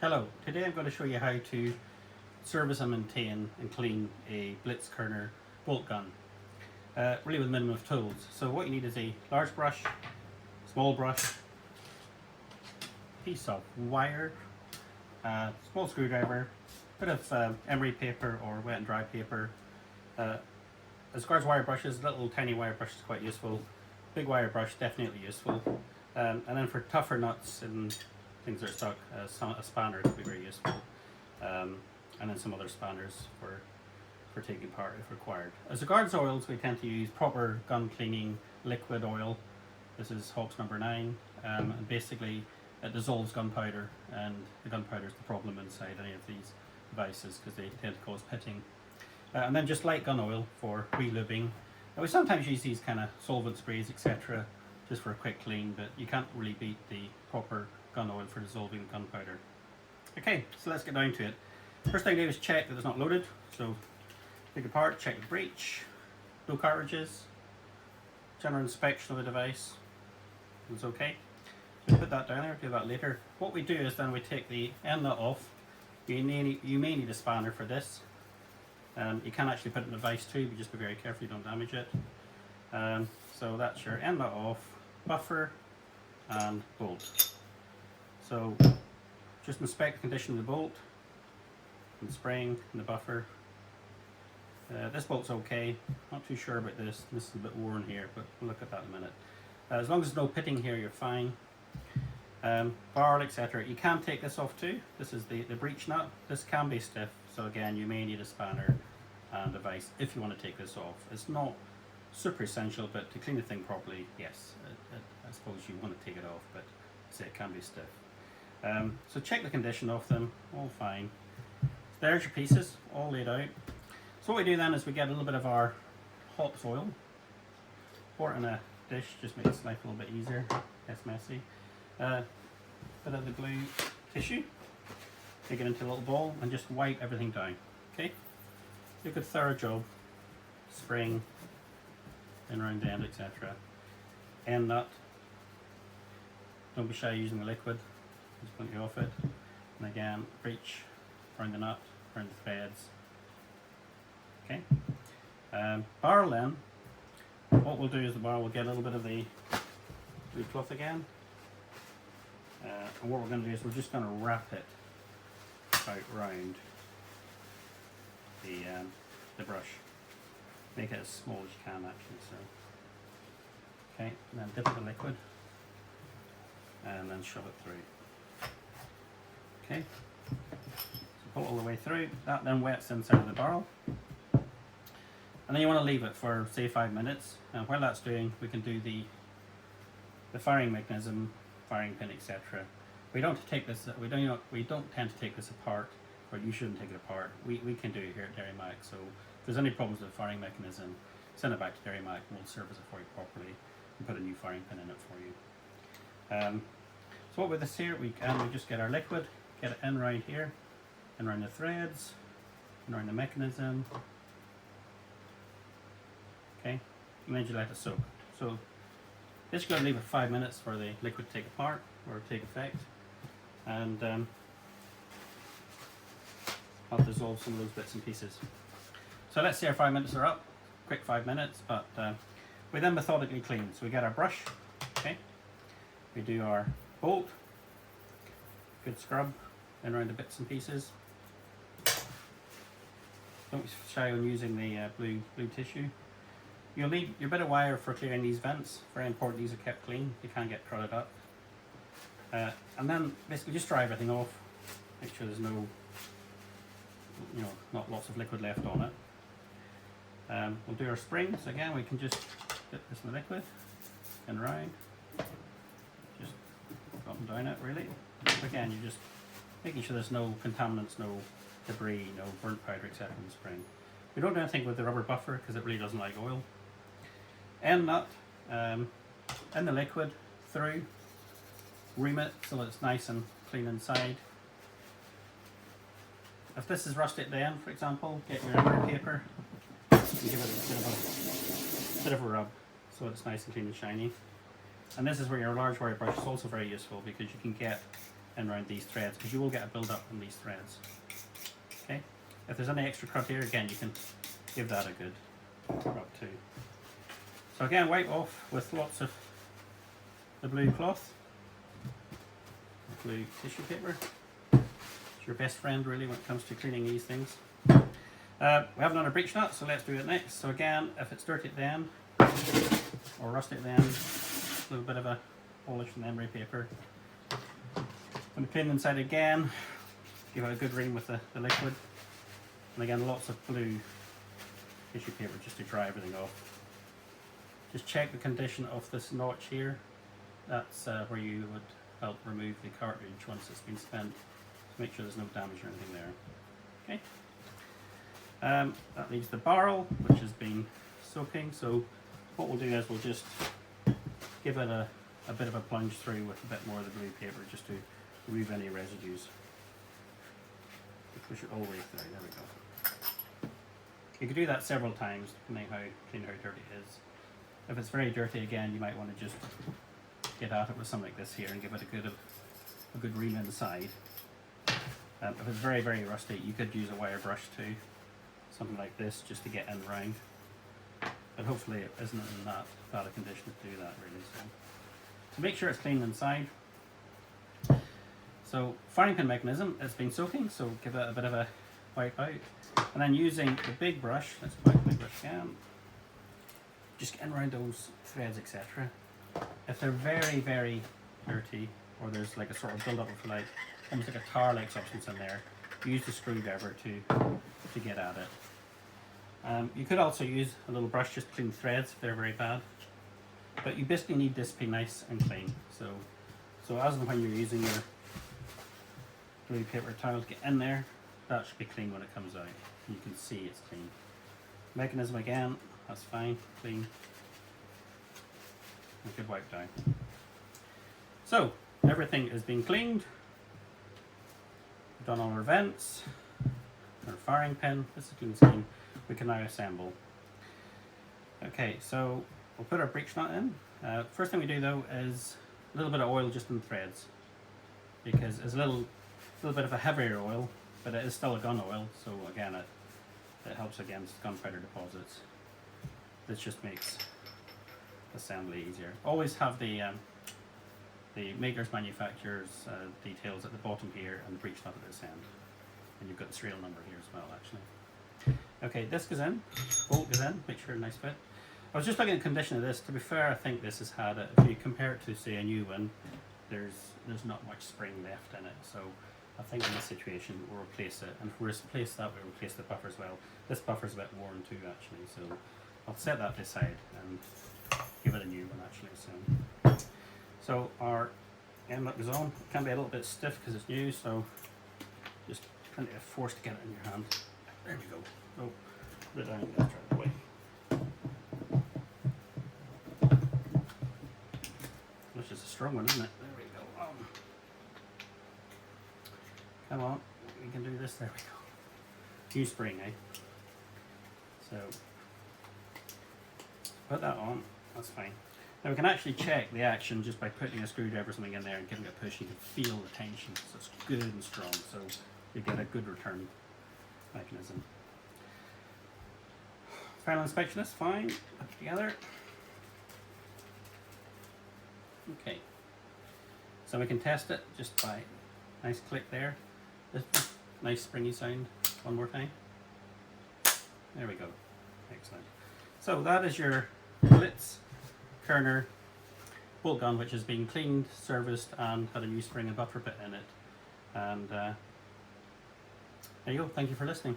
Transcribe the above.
Hello, today I'm going to show you how to service and maintain and clean a Blitz Kerner bolt gun, really with a minimum of tools. So what you need is a large brush, small brush, piece of wire, small screwdriver, bit of emery paper or wet and dry paper. As far as wire brushes, little tiny wire brush is quite useful, big wire brush definitely useful, and then for tougher nuts and things that are stuck, a spanner could be very useful, and then some other spanners for taking part if required. As regards oils, we tend to use proper gun cleaning liquid oil. This is Hawks number 9, and basically it dissolves gunpowder, and the gunpowder is the problem inside any of these devices because they tend to cause pitting. And then just light gun oil for relubing. Now we sometimes use these kind of solvent sprays, etc., just for a quick clean, but you can't really beat the proper gun oil for dissolving gunpowder. Okay, so let's get down to it. First thing to do is check that it's not loaded. So take it apart, check the breech, no cartridges, general inspection of the device. It's okay. So put that down there, do that later. What we do is then we take the end nut off. You may need a spanner for this. You can actually put it in a vise too, but just be very careful you don't damage it. So that's your end nut off, buffer and bolt. So just inspect the condition of the bolt and spring and the buffer. This bolt's okay, not too sure about this. This is a bit worn here, but we'll look at that in a minute. As long as there's no pitting here, you're fine. Barrel, etc. You can take this off too. This is the breech nut. This can be stiff, so again you may need a spanner and a vise if you want to take this off. It's not super essential, but to clean the thing properly, yes, I suppose you want to take it off, but it can be stiff. So check the condition of them, all fine. So there's your pieces, all laid out. So what we do then is we get a little bit of our hot oil, pour it in a dish, just makes life a little bit easier, less messy. Bit of the blue tissue, take it into a little bowl and just wipe everything down. Okay, do a good thorough job, spring, in around the end, etc. End nut, don't be shy using the liquid, just plenty off it. And again, breech, around the nut, around the threads. Okay, barrel then, what we'll do is the barrel will get a little bit of the blue cloth again. And what we're going to do is we're just going to wrap it out round the brush. Make it as small as you can actually. So, okay, and then dip it in liquid and then shove it through. Okay, so pull it all the way through. That then wets inside of the barrel. And then you want to leave it for say 5 minutes. And while that's doing, we can do the firing mechanism, firing pin, etc. We don't take this. We don't tend to take this apart, or you shouldn't take it apart. We can do it here at Dairy Mac. So if there's any problems with the firing mechanism, send it back to Dairy Mac and we'll service it for you properly and put a new firing pin in it for you. So what with this here, we just get our liquid, get it in around here, and around the threads, and around the mechanism. Okay, and then you let it soak. So this you're going to leave it 5 minutes for the liquid to take apart or take effect, and I'll dissolve some of those bits and pieces. So let's say our 5 minutes are up, quick 5 minutes, but we then methodically clean. So we get our brush, okay, we do our bolt, good scrub in around the bits and pieces. Don't be shy on using the blue tissue. You'll need your bit of wire for clearing these vents. Very important these are kept clean. You can't get crowded up. And then basically just dry everything off. Make sure there's no, not lots of liquid left on it. We'll do our springs. Again, we can just dip this in the liquid and around. Just up and down it really. Again, you're just making sure there's no contaminants, no debris, no burnt powder, etc. in the spring. We don't do anything with the rubber buffer because it really doesn't like oil. End nut in the liquid, through, ream it so that it's nice and clean inside. If this is rusty at the end, for example, get your emery paper and give it a bit of a rub so it's nice and clean and shiny. And this is where your large wire brush is also very useful because you can get in around these threads, because you will get a build up on these threads. Okay, if there's any extra cut here, again, you can give that a good rub too. So again, wipe off with lots of the blue cloth, blue tissue paper. It's your best friend really when it comes to cleaning these things. We haven't done a breech nut, so let's do it next. So again, if it's dirty at the end or rusty at the end, a little bit of a polish from the emery paper. Going to clean the inside again, give it a good ring with the liquid, and again lots of blue tissue paper just to dry everything off. Just check the condition of this notch here. That's where you would help remove the cartridge once it's been spent, to make sure there's no damage or anything there. Okay. That leaves the barrel, which has been soaking. So what we'll do is we'll just give it a bit of a plunge through with a bit more of the blue paper, just to remove any residues. Push it all the way through. There we go. You can do that several times, depending how clean or dirty it is. If it's very dirty, again, you might want to just get at it with something like this here and give it a good ream inside. If it's very, very rusty, you could use a wire brush too, something like this, just to get in round. But hopefully it isn't in that bad a condition to do that really. So make sure it's clean inside. So firing pin mechanism, it's been soaking, so give it a bit of a wipe out. And then using the big brush, let's go back to the big brush again, just getting around those threads, etc. If they're very, very dirty, or there's like a sort of build up of like almost like a tar-like substance in there, use the screwdriver to get at it. You could also use a little brush just to clean threads if they're very bad. But you basically need this to be nice and clean. So as and when you're using your blue paper towel to get in there, that should be clean when it comes out. You can see it's clean. Mechanism again, that's fine, clean. A good wipe down. So everything is being cleaned. We've done all our vents, our firing pin. This is clean scheme. We can now assemble. Okay, so we'll put our breech nut in. First thing we do though is a little bit of oil just in the threads, because it's a little bit of a heavier oil, but it is still a gun oil. So again, it helps against gunpowder deposits. This just makes assembly easier. Always have the maker's manufacturer's details at the bottom here and the breech nut at this end. And you've got the serial number here as well, actually. Okay, disc is in, bolt is in, make sure a nice fit. I was just looking at the condition of this. To be fair, I think this has had it. If you compare it to, say, a new one, there's not much spring left in it. So I think in this situation we'll replace it. And if we replace that, we'll replace the buffer as well. This buffer's a bit worn too, actually. So I'll set that aside and give it a new one, actually. So our end nut goes on. It can be a little bit stiff because it's new, so just plenty of force to get it in your hand. There we go. Oh, put it down and get it out of the way. Which is a strong one, isn't it? There we go. Come on, we can do this. There we go. New spring, eh? So put that on. That's fine. Now we can actually check the action just by putting a screwdriver or something in there and giving it a push. You can feel the tension, so it's good and strong. So you get a good return mechanism. Final inspection is fine. Put it together. Okay. So we can test it just by nice click there. This nice springy sound. One more time. There we go. Excellent. So that is your Blitz Kerner bolt gun, which has been cleaned, serviced, and had a new spring and buffer bit in it. And there you go. Thank you for listening.